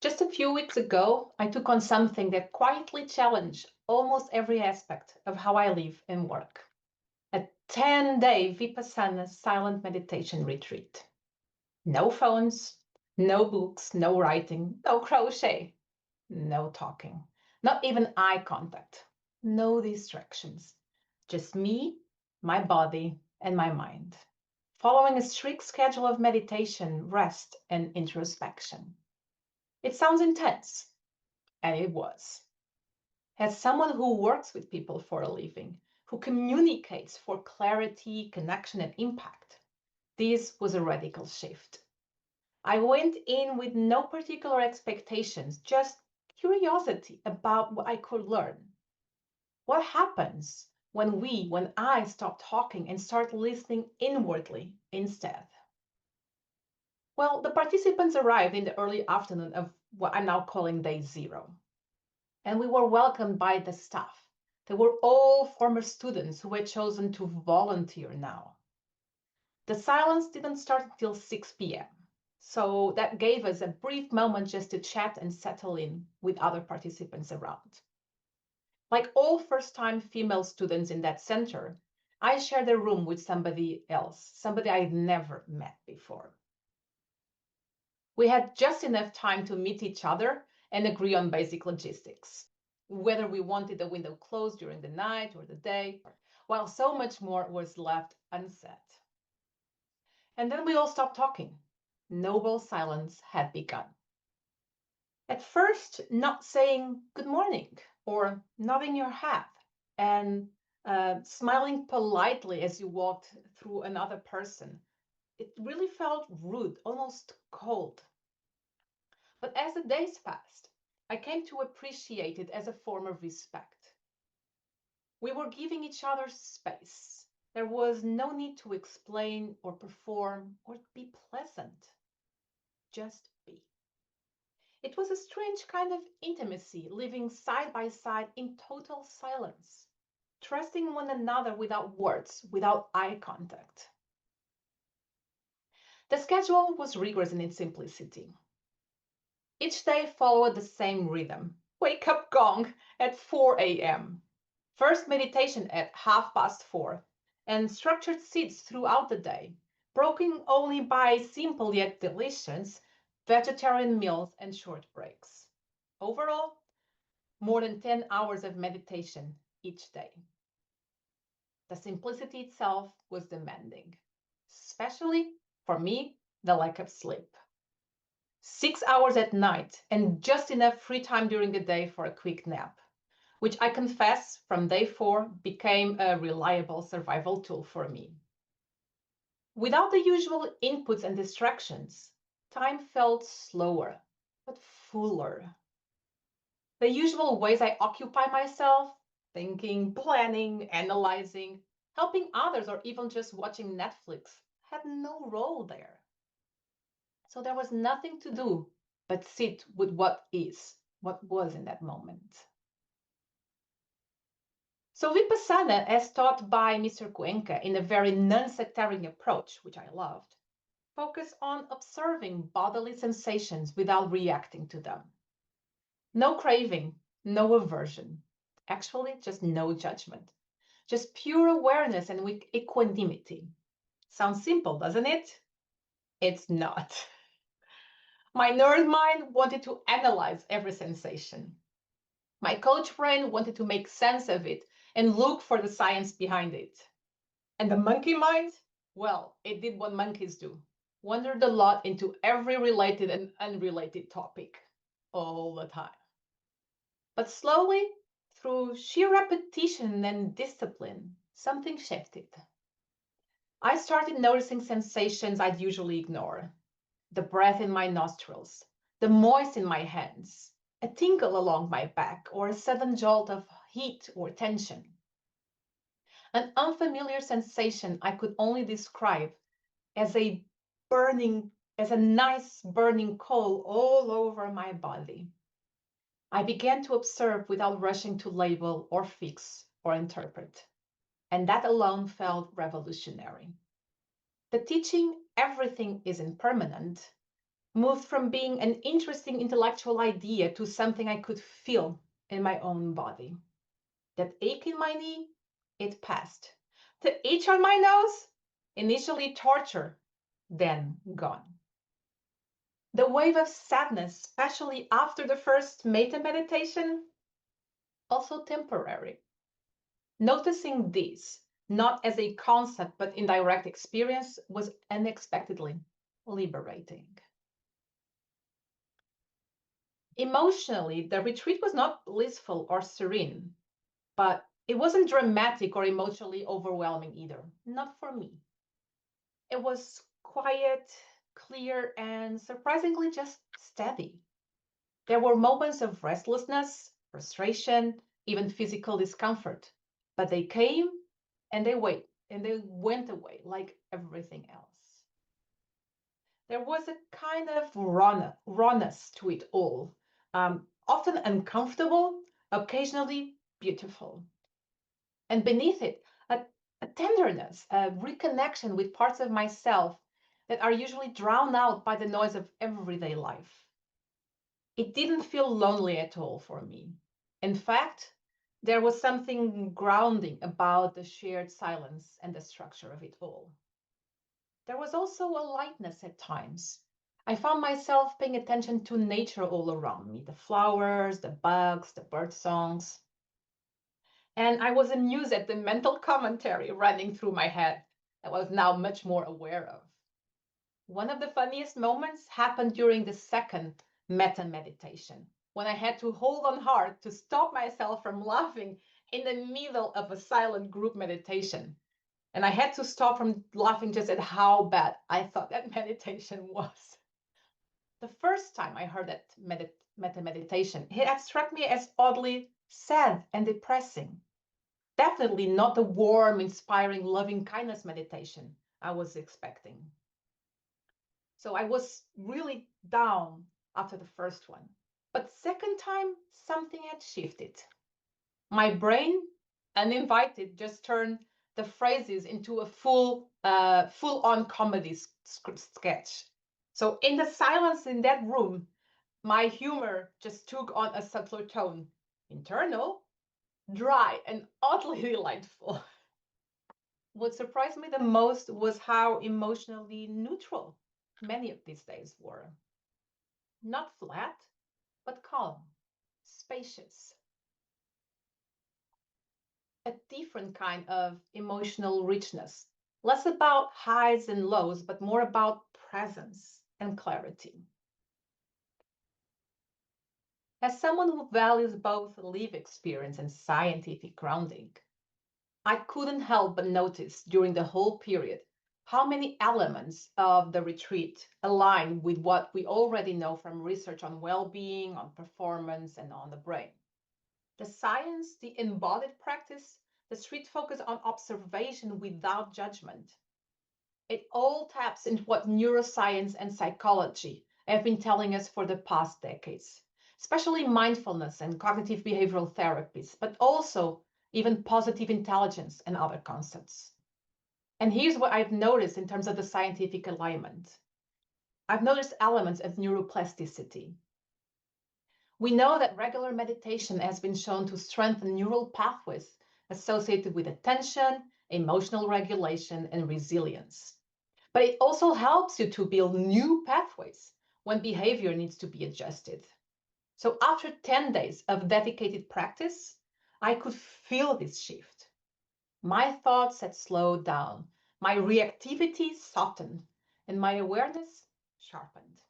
Just a few weeks ago, I took on something that quietly challenged almost every aspect of how I live and work. A 10-day Vipassana silent meditation retreat. No phones, no books, no writing, no crochet, no talking, not even eye contact, no distractions. Just me, my body, and my mind, following a strict schedule of meditation, rest, and introspection. It sounds intense, and it was. As someone who works with people for a living, who communicates for clarity, connection, and impact, this was a radical shift. I went in with no particular expectations, just curiosity about what I could learn. What happens when I stop talking and start listening inwardly instead? Well, the participants arrived in the early afternoon of what I'm now calling day zero. And we were welcomed by the staff. They were all former students who had chosen to volunteer now. The silence didn't start until 6 p.m. So that gave us a brief moment just to chat and settle in with other participants around. Like all first-time female students in that center, I shared a room with somebody else, somebody I'd never met before. We had just enough time to meet each other and agree on basic logistics, whether we wanted the window closed during the night or the day, while so much more was left unsaid. And then we all stopped talking. Noble silence had begun. At first, not saying good morning or nodding your head and smiling politely as you walked through another person. It really felt rude, almost cold. But as the days passed, I came to appreciate it as a form of respect. We were giving each other space. There was no need to explain or perform or be pleasant. Just be. It was a strange kind of intimacy, living side by side in total silence, trusting one another without words, without eye contact. The schedule was rigorous in its simplicity. Each day followed the same rhythm. Wake up gong at 4 a.m. First meditation at 4:30, and structured seats throughout the day, broken only by simple yet delicious vegetarian meals and short breaks. Overall, more than 10 hours of meditation each day. The simplicity itself was demanding, especially for me, the lack of sleep. 6 hours at night and just enough free time during the day for a quick nap, which I confess from day 4 became a reliable survival tool for me. Without the usual inputs and distractions, time felt slower, but fuller. The usual ways I occupy myself, thinking, planning, analyzing, helping others, or even just watching Netflix, had no role there. So there was nothing to do but sit with what was in that moment. So Vipassana, as taught by Mr. Cuenca in a very non-sectarian approach, which I loved, focused on observing bodily sensations without reacting to them. No craving, no aversion. Actually, just no judgment. Just pure awareness and with equanimity. Sounds simple, doesn't it? It's not. My nerd mind wanted to analyze every sensation. My coach brain wanted to make sense of it and look for the science behind it. And the monkey mind? Well, it did what monkeys do. Wandered a lot into every related and unrelated topic all the time. But slowly, through sheer repetition and discipline, something shifted. I started noticing sensations I'd usually ignore. The breath in my nostrils, the moist in my hands, a tingle along my back, or a sudden jolt of heat or tension. An unfamiliar sensation I could only describe as a nice burning coal all over my body. I began to observe without rushing to label or fix or interpret. And that alone felt revolutionary. The teaching, everything is impermanent, moved from being an interesting intellectual idea to something I could feel in my own body. That ache in my knee, it passed. The itch on my nose, initially torture, then gone. The wave of sadness, especially after the first metta meditation, also temporary. Noticing this, not as a concept but indirect experience, was unexpectedly liberating. Emotionally, the retreat was not blissful or serene, but it wasn't dramatic or emotionally overwhelming either. Not for me. It was quiet, clear, and surprisingly just steady. There were moments of restlessness, frustration, even physical discomfort, but they came and they went away like everything else. There was a kind of rawness to it all, often uncomfortable, occasionally beautiful. And beneath it, a tenderness, a reconnection with parts of myself that are usually drowned out by the noise of everyday life. It didn't feel lonely at all for me. In fact, there was something grounding about the shared silence and the structure of it all. There was also a lightness at times. I found myself paying attention to nature all around me, the flowers, the bugs, the bird songs. And I was amused at the mental commentary running through my head that I was now much more aware of. One of the funniest moments happened during the second metta meditation, when I had to hold on hard to stop myself from laughing in the middle of a silent group meditation. And I had to stop from laughing just at how bad I thought that meditation was. The first time I heard that metta meditation, it had struck me as oddly sad and depressing. Definitely not the warm, inspiring, loving kindness meditation I was expecting. So I was really down after the first one. But second time, something had shifted. My brain, uninvited, just turned the phrases into a full-on comedy sketch. So in the silence in that room, my humor just took on a subtler tone. Internal, dry, and oddly delightful. What surprised me the most was how emotionally neutral many of these days were. Not flat, but calm, spacious. A different kind of emotional richness. Less about highs and lows, but more about presence and clarity. As someone who values both lived experience and scientific grounding, I couldn't help but notice during the whole period how many elements of the retreat align with what we already know from research on well-being, on performance, and on the brain. The science, the embodied practice, the strict focus on observation without judgment. It all taps into what neuroscience and psychology have been telling us for the past decades, especially mindfulness and cognitive behavioral therapies, but also even positive intelligence and other concepts. And here's what I've noticed in terms of the scientific alignment. I've noticed elements of neuroplasticity. We know that regular meditation has been shown to strengthen neural pathways associated with attention, emotional regulation, and resilience. But it also helps you to build new pathways when behavior needs to be adjusted. So after 10 days of dedicated practice, I could feel this shift. My thoughts had slowed down, my reactivity softened, and my awareness sharpened.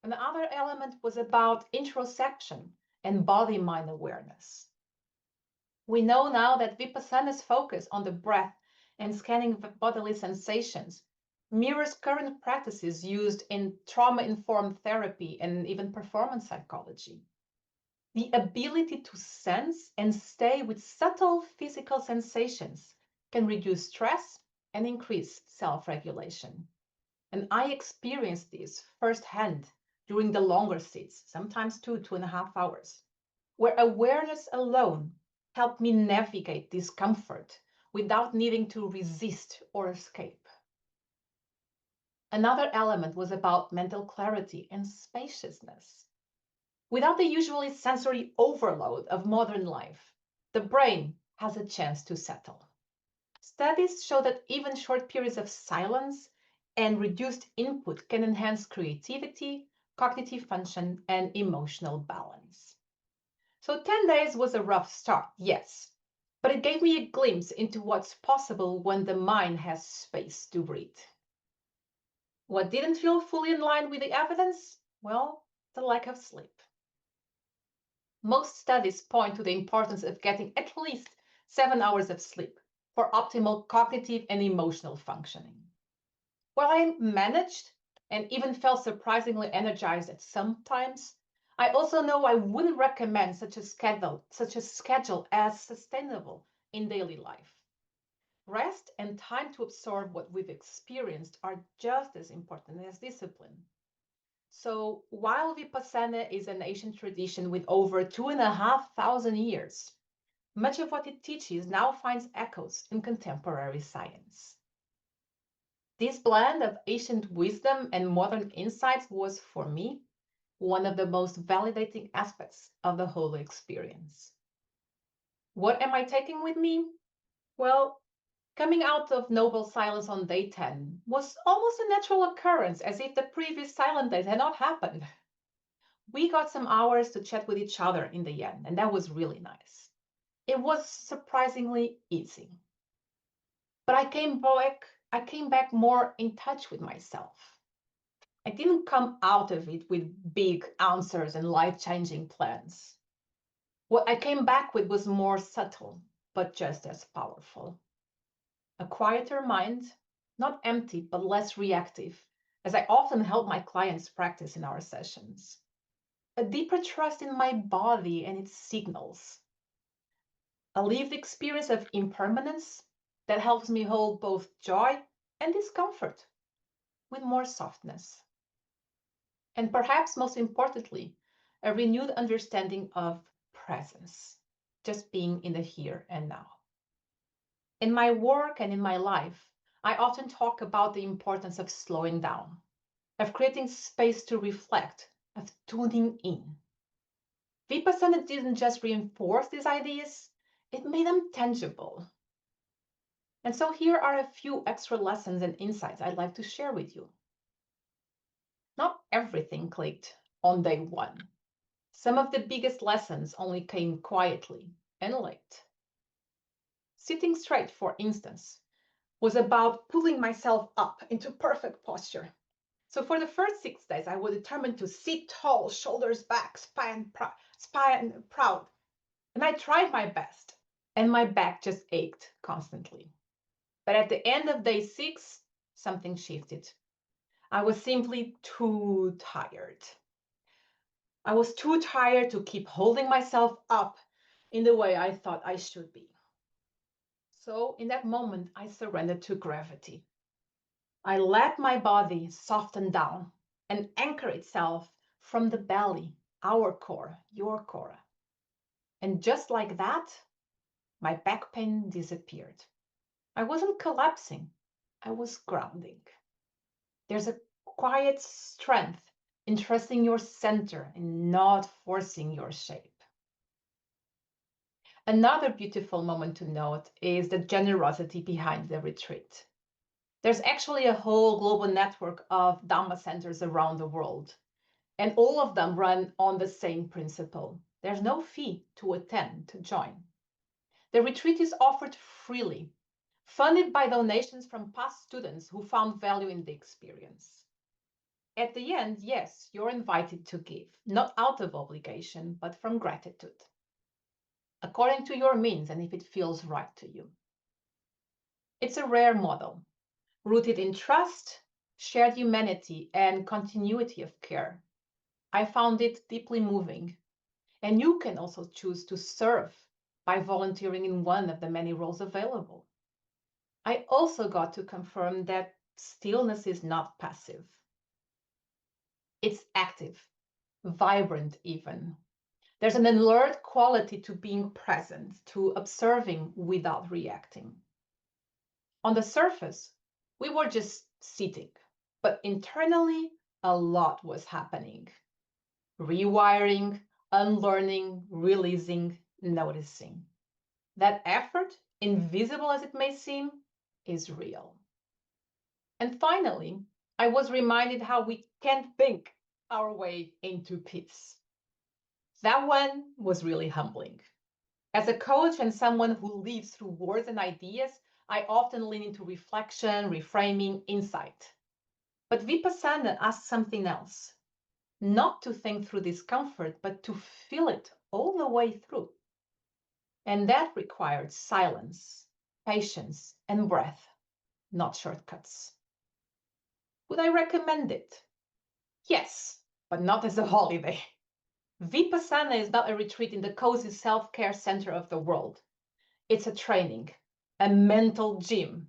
Another element was about introspection and body-mind awareness. We know now that Vipassana's focus on the breath and scanning bodily sensations mirrors current practices used in trauma-informed therapy and even performance psychology. The ability to sense and stay with subtle physical sensations can reduce stress and increase self-regulation. And I experienced this firsthand during the longer sits, sometimes 2.5 hours, where awareness alone helped me navigate discomfort without needing to resist or escape. Another element was about mental clarity and spaciousness. Without the usually sensory overload of modern life, the brain has a chance to settle. Studies show that even short periods of silence and reduced input can enhance creativity, cognitive function, and emotional balance. So 10 days was a rough start, yes, but it gave me a glimpse into what's possible when the mind has space to breathe. What didn't feel fully in line with the evidence? Well, the lack of sleep. Most studies point to the importance of getting at least 7 hours of sleep for optimal cognitive and emotional functioning. While I managed and even felt surprisingly energized at some times, I also know I wouldn't recommend such a schedule as sustainable in daily life. Rest and time to absorb what we've experienced are just as important as discipline. So while Vipassana is an ancient tradition with over 2,500 years, much of what it teaches now finds echoes in contemporary science. This blend of ancient wisdom and modern insights was, for me, one of the most validating aspects of the whole experience. What am I taking with me? Well, coming out of noble silence on day 10 was almost a natural occurrence, as if the previous silent days had not happened. We got some hours to chat with each other in the end, and that was really nice. It was surprisingly easy. But I came back more in touch with myself. I didn't come out of it with big answers and life-changing plans. What I came back with was more subtle, but just as powerful. A quieter mind, not empty, but less reactive, as I often help my clients practice in our sessions. A deeper trust in my body and its signals. A lived experience of impermanence that helps me hold both joy and discomfort with more softness. And perhaps most importantly, a renewed understanding of presence, just being in the here and now. In my work and in my life, I often talk about the importance of slowing down, of creating space to reflect, of tuning in. Vipassana didn't just reinforce these ideas, it made them tangible. And so here are a few extra lessons and insights I'd like to share with you. Not everything clicked on day one. Some of the biggest lessons only came quietly and late. Sitting straight, for instance, was about pulling myself up into perfect posture. So for the first 6 days, I was determined to sit tall, shoulders back, spine proud. And I tried my best, and my back just ached constantly. But at the end of day 6, something shifted. I was simply too tired. I was too tired to keep holding myself up in the way I thought I should be. So in that moment, I surrendered to gravity. I let my body soften down and anchor itself from the belly, our core, your core. And just like that, my back pain disappeared. I wasn't collapsing, I was grounding. There's a quiet strength in trusting your center and not forcing your shape. Another beautiful moment to note is the generosity behind the retreat. There's actually a whole global network of Dhamma centers around the world, and all of them run on the same principle. There's no fee to attend, to join. The retreat is offered freely, funded by donations from past students who found value in the experience. At the end, yes, you're invited to give, not out of obligation, but from gratitude, according to your means and if it feels right to you. It's a rare model, rooted in trust, shared humanity, and continuity of care. I found it deeply moving. And you can also choose to serve by volunteering in one of the many roles available. I also got to confirm that stillness is not passive. It's active, vibrant even. There's an alert quality to being present, to observing without reacting. On the surface, we were just sitting, But internally, a lot was happening. Rewiring, unlearning, releasing, noticing. That effort, invisible as it may seem, is real. And finally, I was reminded how we can't think our way into peace. That one was really humbling. As a coach and someone who lives through words and ideas, I often lean into reflection, reframing, insight. But Vipassana asks something else. Not to think through discomfort, but to feel it all the way through. And that required silence, patience, and breath, not shortcuts. Would I recommend it? Yes, but not as a holiday. Vipassana is not a retreat in the cozy self-care center of the world. It's a training, a mental gym,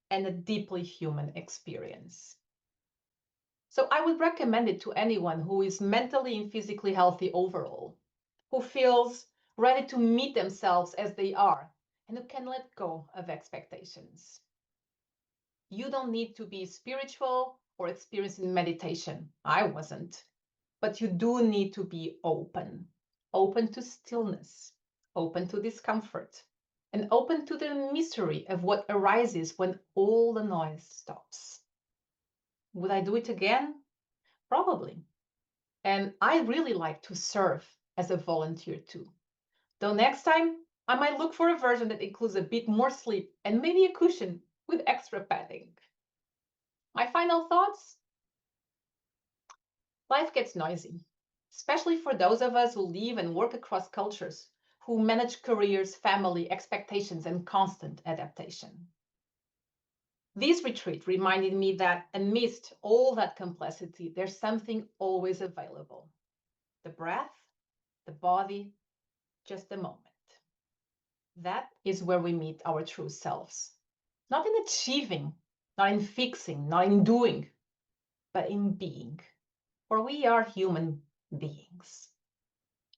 and a deeply human experience. So I would recommend it to anyone who is mentally and physically healthy overall, who feels ready to meet themselves as they are, and who can let go of expectations. You don't need to be spiritual or experienced in meditation. I wasn't. But you do need to be open to stillness, open to discomfort, and open to the mystery of what arises when all the noise stops. Would I do it again? Probably. And I really like to serve as a volunteer too. Though next time, I might look for a version that includes a bit more sleep and maybe a cushion with extra padding. My final thoughts? Life gets noisy, especially for those of us who live and work across cultures, who manage careers, family, expectations, and constant adaptation. This retreat reminded me that amidst all that complexity, there's something always available. The breath, the body, just a moment. That is where we meet our true selves. Not in achieving, not in fixing, not in doing, but in being. For we are human beings.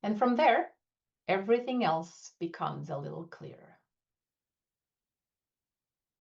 And from there, everything else becomes a little clearer.